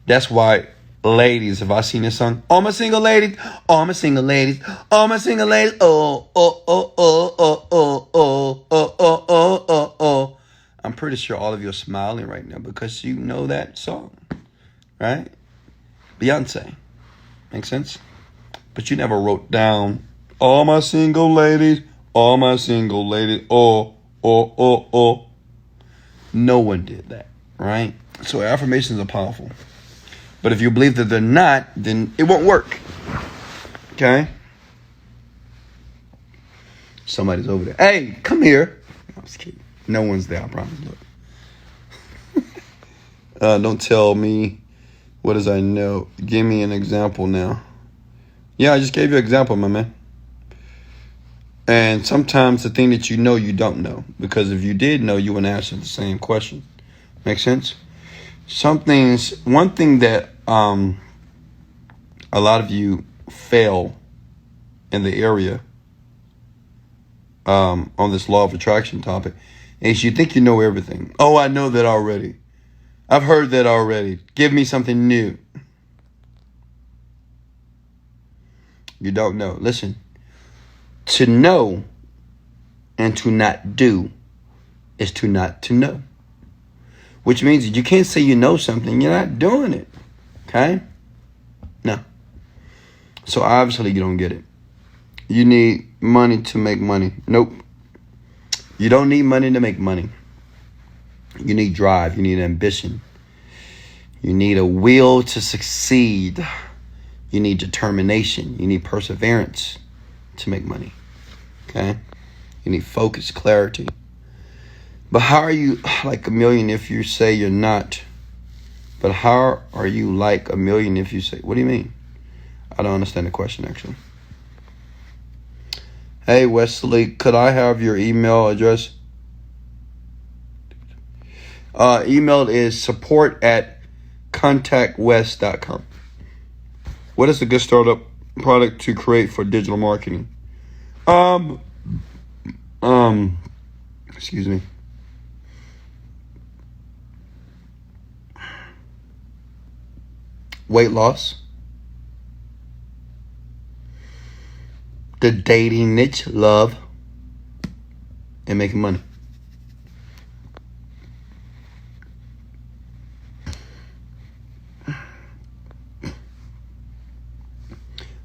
That's why, ladies, have I seen this song? All my single ladies, all my single ladies, all my single ladies, oh, oh, oh, oh, oh, oh, oh, oh, oh, oh, oh, oh. I'm pretty sure all of you are smiling right now because you know that song, right? Beyonce. Makes sense? But you never wrote down, all my single ladies, oh, oh, oh, oh. No one did that, right? So affirmations are powerful. But if you believe that they're not, then it won't work. Okay? Somebody's over there. Hey, come here. I'm just kidding. No one's there, I promise. Look. Don't tell me, what does I know? Give me an example now. Yeah, I just gave you an example, my man. And sometimes the thing that you know, you don't know. Because if you did know, you wouldn't answer the same question. Make sense? One thing that a lot of you fail in the area on this law of attraction topic is you think you know everything. Oh, I know that already. I've heard that already. Give me something new. You don't know. Listen, to know and to not do is to not to know. Which means that you can't say you know something, you're not doing it. Okay? No. So obviously you don't get it. You need money to make money. Nope. You don't need money to make money. You need drive. You need ambition. You need a will to succeed. You need determination. You need perseverance to make money. Okay? You need focus, clarity. But how are you like a million if you say you're not? But how are you like a million if you say, what do you mean? I don't understand the question, actually. Hey, Wesley, could I have your email address? Email is support@contactwest.com. What is a good startup product to create for digital marketing? Excuse me. Weight loss. The dating niche, love, and making money.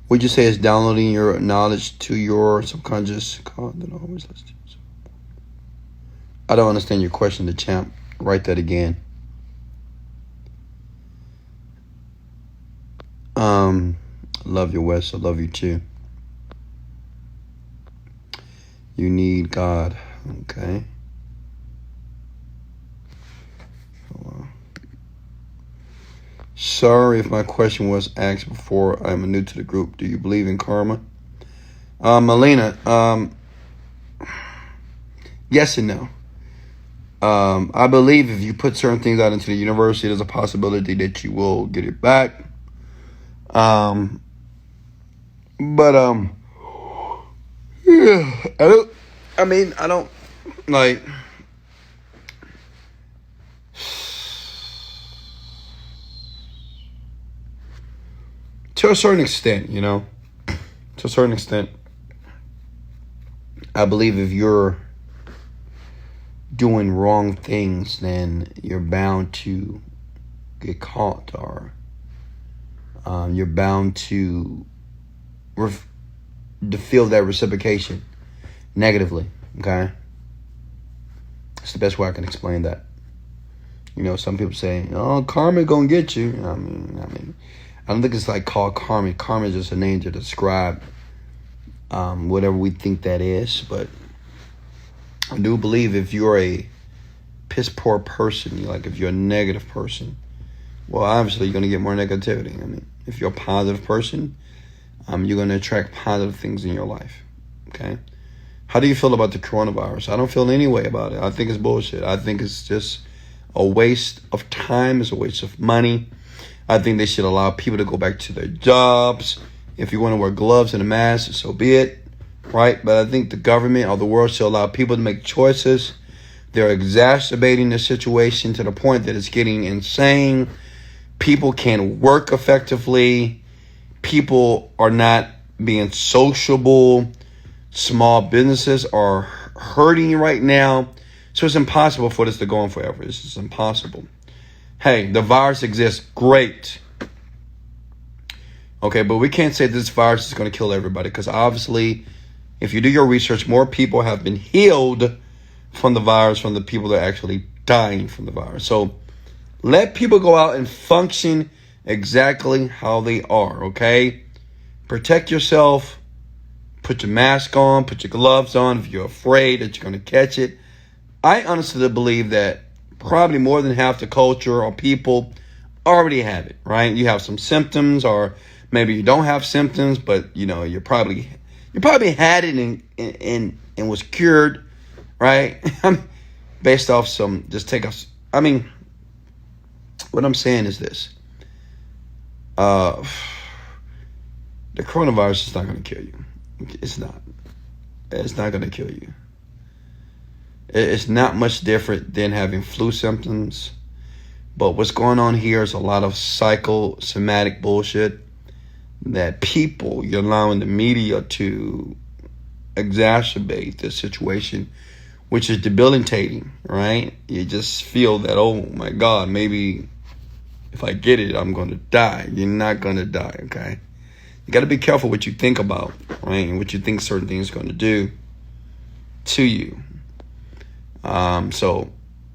Would you say it's downloading your knowledge to your subconscious? I don't understand your question, the champ. Write that again. Love you, Wes. I love you too. You need God. Okay. Sorry if my question was asked before. I'm new to the group. Do you believe in karma? Melina, yes and no. I believe if you put certain things out into the universe, there's a possibility that you will get it back. Yeah, I don't like, to a certain extent, to a certain extent, I believe if you're doing wrong things, then you're bound to get caught, or you're bound to feel that reciprocation negatively. Okay, it's the best way I can explain that. Some people say, "Oh, karma gonna get you." I don't think it's like called karma. Karma is just a name to describe whatever we think that is. But I do believe if you're a piss poor person, like if you're a negative person, well, obviously you're gonna get more negativity. If you're a positive person, you're gonna attract positive things in your life. Okay, How do you feel about the coronavirus? I don't feel any way about it. I think it's bullshit. I think it's just a waste of time. It's a waste of money. I think they should allow people to go back to their jobs. If you want to wear gloves and a mask, so be it, right? But I think the government or the world should allow people to make choices. They're exacerbating the situation to the point that it's getting insane. People can't work effectively. People are not being sociable. Small businesses are hurting right now. So it's impossible for this to go on forever. It's just impossible. Hey, the virus exists. Great. Okay, but we can't say this virus is going to kill everybody, because obviously, if you do your research, more people have been healed from the virus from the people that are actually dying from the virus. So let people go out and function exactly how they are, okay? Protect yourself. Put your mask on. Put your gloves on if you're afraid that you're going to catch it. I honestly believe that probably more than half the culture or people already have it, right? You have some symptoms, or maybe you don't have symptoms, but you probably had it and was cured, right? Based off some, just take us. I mean, what I'm saying is this: the coronavirus is not going to kill you. It's not. It's not going to kill you. It's not much different than having flu symptoms. But what's going on here is a lot of psychosomatic bullshit that you're allowing the media to exacerbate this situation, which is debilitating, right? You just feel that, oh my God, maybe if I get it, I'm going to die. You're not going to die, okay? You got to be careful what you think about, right? And what you think certain things are going to do to you. So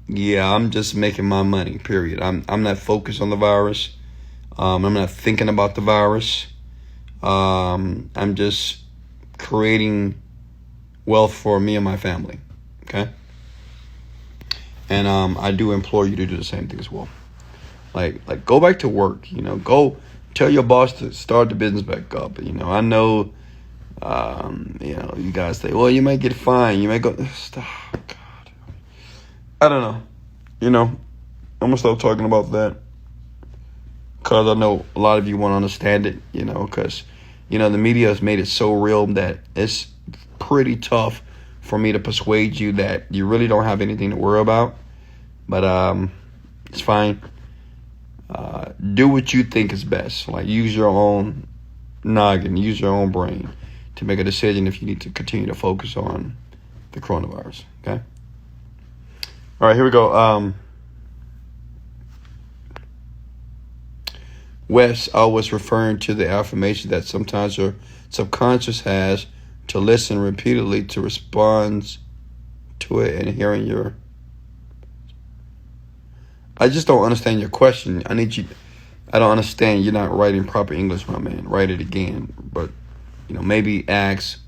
yeah, I'm just making my money, period. I'm not focused on the virus. I'm not thinking about the virus. I'm just creating wealth for me and my family. Okay. And I do implore you to do the same thing as well. Like go back to work, go tell your boss to start the business back up. I know you guys say, well, you might get fined, you might go, stop. I don't know. I'm going to stop talking about that, because I know a lot of you won't understand it, because, the media has made it so real that it's pretty tough for me to persuade you that you really don't have anything to worry about. But it's fine. Do what you think is best. Like, use your own noggin, use your own brain to make a decision if you need to continue to focus on the coronavirus, okay? All right, here we go. Wes, I was referring to the affirmation that sometimes your subconscious has to listen repeatedly to respond to it and hearing your... I just don't understand your question. I don't understand. You're not writing proper English, my man. Write it again. But, maybe ask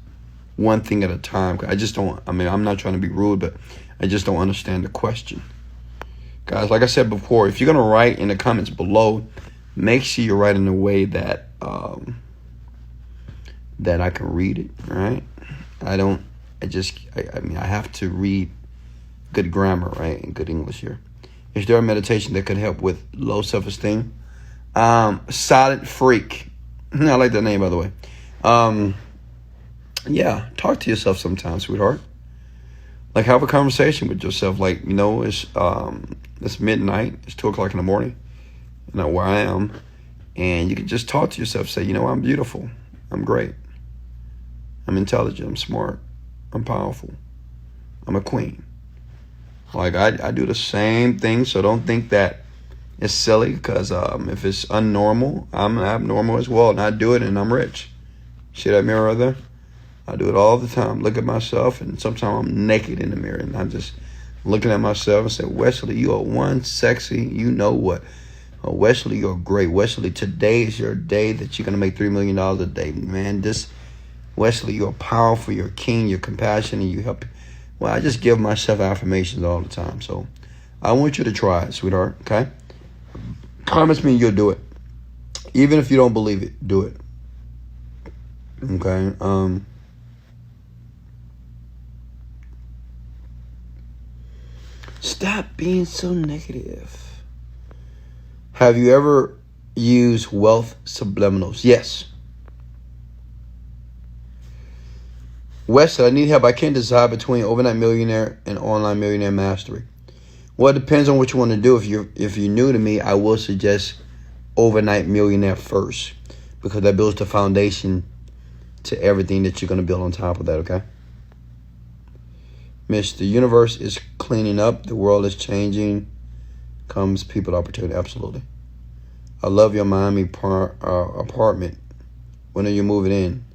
one thing at a time. I just don't... I'm not trying to be rude, but I just don't understand the question. Guys, like I said before, if you're going to write in the comments below, make sure you write in a way that that I can read it, all right? I have to read good grammar, right, and good English here. Is there a meditation that could help with low self-esteem? Silent Freak. I like that name, by the way. Yeah, talk to yourself sometimes, sweetheart. Like, have a conversation with yourself. Like, it's midnight. It's 2 o'clock in the morning. Where I am. And you can just talk to yourself. Say, I'm beautiful. I'm great. I'm intelligent. I'm smart. I'm powerful. I'm a queen. Like, I do the same thing. So don't think that it's silly. Because if it's unnormal, I'm abnormal as well. And I do it and I'm rich. See that mirror there? I do it all the time. Look at myself, and sometimes I'm naked in the mirror, and I'm just looking at myself and say, Wesley, you are one sexy, what? Oh, Wesley, you're great. Wesley, today is your day that you're going to make $3 million a day. Man, Wesley, you're powerful, you're king, you're compassionate, you help. Well, I just give myself affirmations all the time. So I want you to try it, sweetheart, okay? Promise me you'll do it. Even if you don't believe it, do it. Okay? Stop being so negative. Have you ever used wealth subliminals? Yes. Wesley, I need help. I can't decide between overnight millionaire and online millionaire mastery. Well, it depends on what you want to do. If you're new to me, I will suggest overnight millionaire first, because that builds the foundation to everything that you're going to build on top of that, okay? Miss, the universe is cleaning up. The world is changing. Comes people opportunity. Absolutely. I love your Miami apartment. When are you moving in?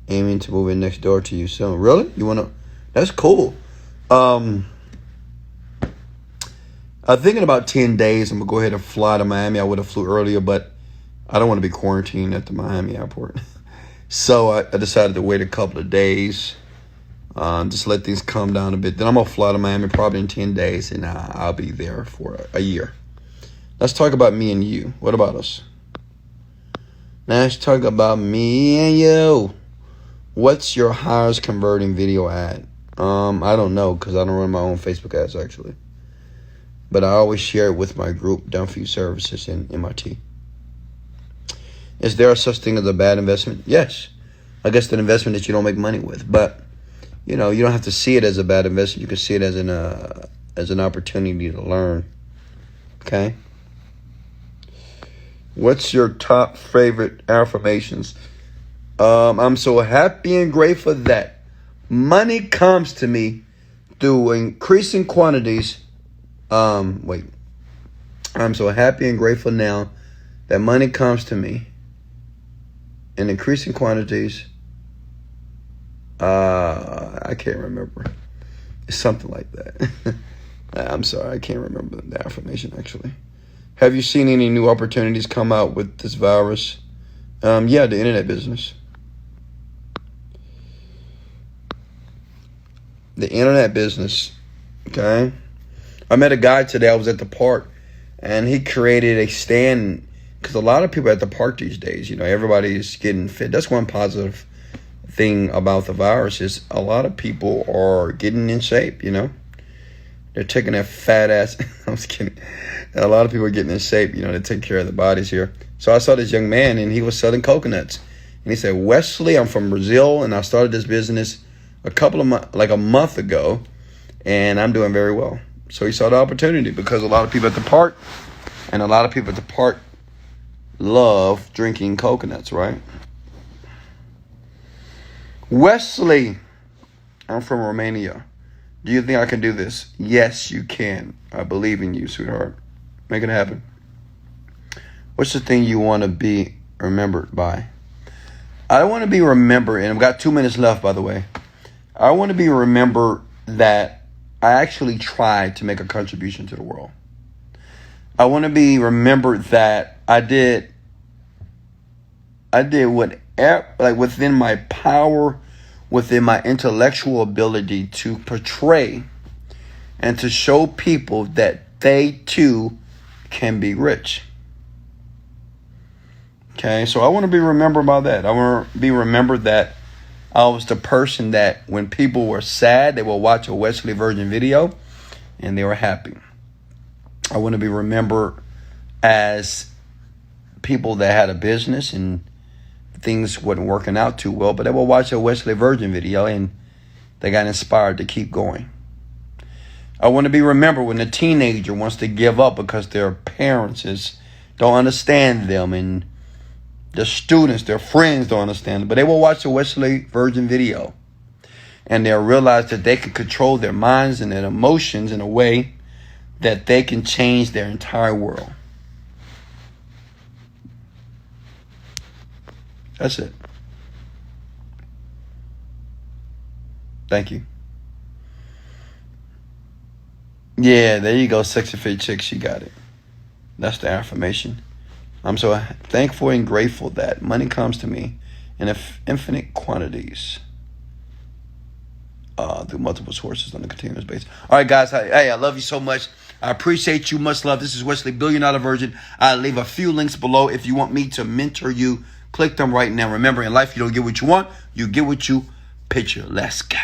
Aiming to move in next door to you soon. Really? You want to? That's cool. I'm thinking about 10 days. I'm going to go ahead and fly to Miami. I would have flew earlier, but I don't want to be quarantined at the Miami airport. So I decided to wait a couple of days. Just let things calm down a bit. Then I'm going to fly to Miami probably in 10 days, and I'll be there for a year. Let's talk about me and you. What about us? Let's talk about me and you. What's your highest converting video ad? I don't know, because I don't run my own Facebook ads, actually. But I always share it with my group, Done For You Services in MIT. Is there such thing as a bad investment? Yes. I guess an investment that you don't make money with. But, you don't have to see it as a bad investment. You can see it as an opportunity to learn. Okay? What's your top favorite affirmations? I'm so happy and grateful that money comes to me through increasing quantities. I'm so happy and grateful now that money comes to me in increasing quantities. I can't remember. It's something like that. I'm sorry, I can't remember the affirmation, actually. Have you seen any new opportunities come out with this virus? Yeah, the internet business. The internet business, okay? I met a guy today. I was at the park, and he created a stand, because a lot of people at the park these days, everybody's getting fit. That's one positive thing about the virus is a lot of people are getting in shape, They're taking that fat ass. I'm just kidding. A lot of people are getting in shape, to take care of their bodies here. So I saw this young man, and he was selling coconuts. And he said, Wesley, I'm from Brazil, and I started this business a month ago, and I'm doing very well. So he saw the opportunity, because a lot of people at the park love drinking coconuts, right? Wesley, I'm from Romania. Do you think I can do this? Yes, you can. I believe in you, sweetheart. Make it happen. What's the thing you want to be remembered by? I want to be remembered, and I've got 2 minutes left, by the way. I want to be remembered that I actually tried to make a contribution to the world. I want to be remembered that I did whatever, within my power, within my intellectual ability to portray and to show people that they too can be rich. Okay, so I want to be remembered by that. I want to be remembered that I was the person that when people were sad, they would watch a Wesley Virgin video and they were happy. I want to be remembered as people that had a business and things wasn't working out too well, but they will watch a Wesley Virgin video and they got inspired to keep going. I want to be remembered when a teenager wants to give up because their parents don't understand them, and the students, their friends don't understand them, but they will watch a Wesley Virgin video and they'll realize that they can control their minds and their emotions in a way that they can change their entire world. That's it. Thank you. Yeah, there you go, sexy fit chicks. You got it. That's the affirmation. I'm so thankful and grateful that money comes to me in infinite quantities through multiple sources on a continuous basis. All right, guys. Hey, I love you so much. I appreciate you. Much love. This is Wesley, Millionaire Virgin. I'll leave a few links below if you want me to mentor you. Click them right now. Remember, in life, you don't get what you want. You get what you picture. Let's go.